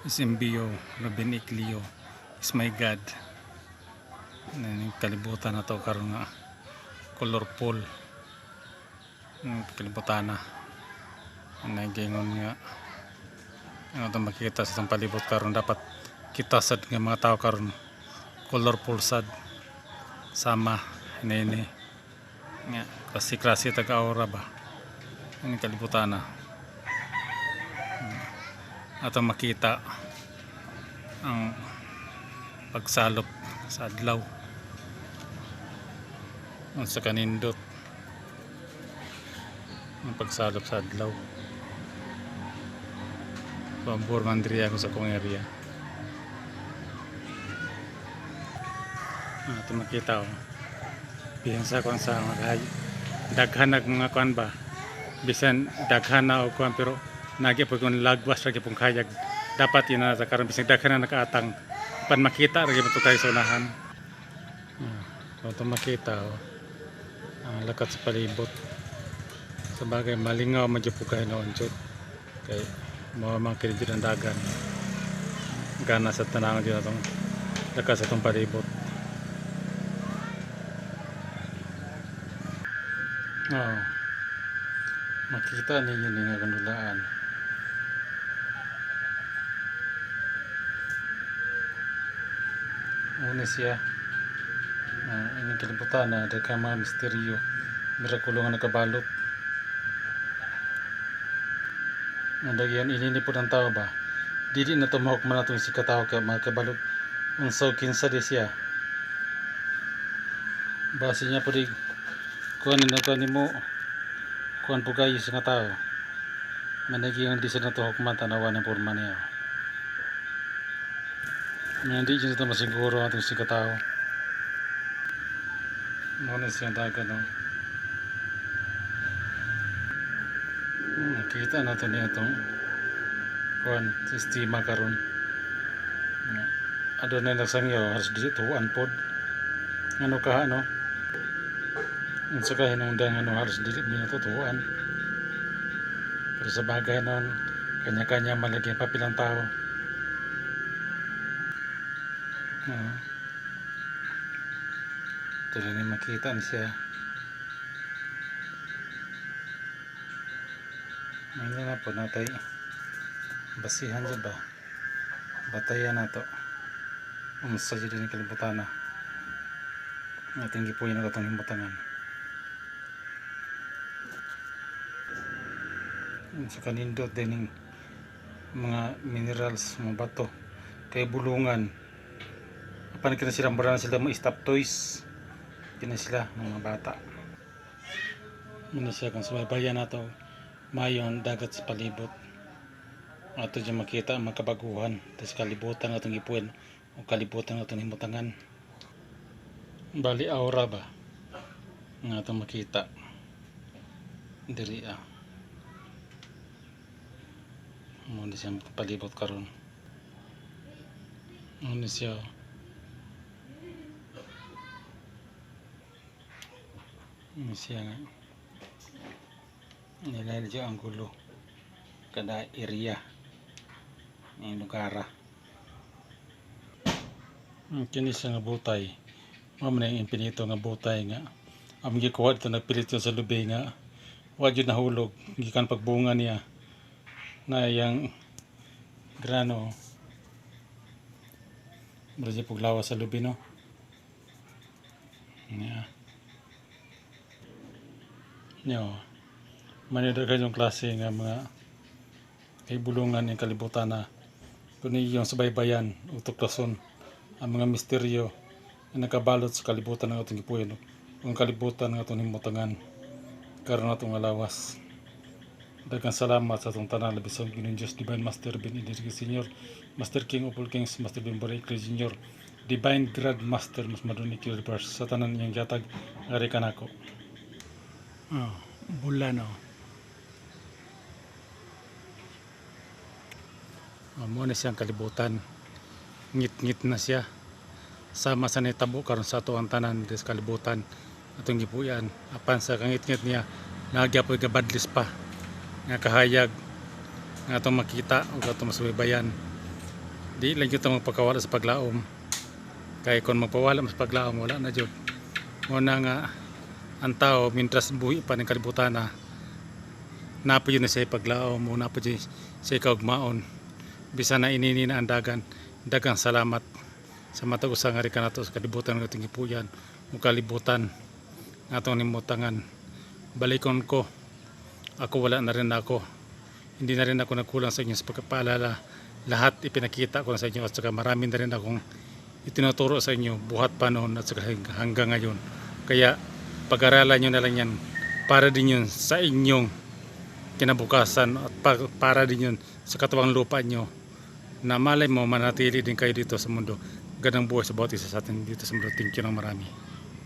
SMBO, Ruben Iglio is my God. Kalibutan na to karon nga colorful. Kalibutan na. Nagingon nga ano to makita sa itong palibot karon dapat kita sad nga mga tao karon colorful sad sama ini nga klase-klase taga-aura ba ang kalibutan na ato makita ang pagsalop sa adlaw sa kanindot ang pagsalop sa adlaw pambor mandri ako sa kong area ato makita biasa kung sa mga daghan nag mga kuan ba bisan daghan na o kuan pero nagi po kung lagwas lagi pong kayag dapat yun na karon bisan daghan na nakaatang pan makita lagi mo tayo sa unahan ito makita ang lakat sa palibot sa bagay malingaw medyo po kayo na unchot kay mga kiligid ang dagan gana sa tanangan din itong lakat sa itong palibot. Makita ninyo nga kandulaan una siya ining kalibutan na daghang mga misteryo mirakulo nga nakabalot nandagyan inini po ng tao ba dili na tumahok man atong si katao kay mga kabalot unsaw kinsa di siya base niya po di kuan na kuan nimo kuan po kayo sa nga tao managing di sa natuhok man tanawan ng porma niya hindi dyan ito masiguro atong si katao muna siyang dagan nakita natin niya itong kuan sistema karon adunay nagsangyo halos di tuwan pod ano ka ano unsa ka hinungdan ano halos dili mi natutuan pero sa bagay noon kanya-kanya malagi papilang tao tuloy ni makita ni siya ngayon na po natay basihan dyan ba batayan na to unsa dyan ni kalibutan na ating gipuyin na itong himbutangan sa kanindot din mga minerals, mga bato kay bulungan apan kina sila mura na sila mga stop toys kina sila mga bata muna siya kung sumaybayan na to mayon dagat sa palibot ato dyan makita ang mga kabaguhan tapos kalibutan na itong ipuin o kalibutan na itong himbutangan bali aura ba nga itong makita diri muna siya palibot karon muna siya nga nilay siya ang gulo kada area ng lugar kini siya nga butay mamana yung infinito nga butay nga ang gikuha dito nagpilit yun sa lubi nga wad yun nahulog gikan pagbunga niya na yang grano berarti paglawa sa lubi no nyo manidagan yung klase nga mga ibulungan yung kalibutan na kundi yung subaybayan utuklason ang mga misteryo na nakabalot sa kalibutan ng ating ipuin ang kalibutan ng ating himbutangan karon atong alawas. Daghang salamat sa atong tanan labi sa Ginoong Diyos Divine Master Ben Idirgi Senior, Master King of all Kings, Master Ben Boricli Jr., Divine Grand Master mas Madonic Universe sa tanan niyang yatag ngari kanako. Bulan mo na siyang kalibutan ngit-ngit na siya sama sa nitabo karon sa ato ang tanan des kalibutan atong gipuyan apan sa kangit-ngit niya nagyapoy ka badlis pa nga kahayag nga atong makita o atong masubaybayan Di lang yun magpakawala sa paglaom. Kaya kung magpawala mas paglaom, wala na jud. Muna nga ang tao mintras buhi pa ng kalibutan na napo yun na siya paglaom mo, napo yun siya kaugmaon. Bisa na inini na ang dagang salamat sa matag usa nga rika nato sa kalibutan ng ating gipuyan o kalibutan nga atong nimutangan. Balikon ko, ako wala na rin ako, hindi na rin ako nagkulang sa inyo sa pagpapaalala. Lahat ipinakita ko na sa inyo at saka marami na rin akong itinuturo sa inyo buhat pa noon at saka hanggang ngayon. Kaya pag-aralan nyo na lang yan para din yun sa inyong kinabukasan at para din yun sa katuwang lupa nyo na malay mo manatili din kayo dito sa mundo. Gandang buhay sa bawat isa sa atin dito sa mundo. Thank you ng marami.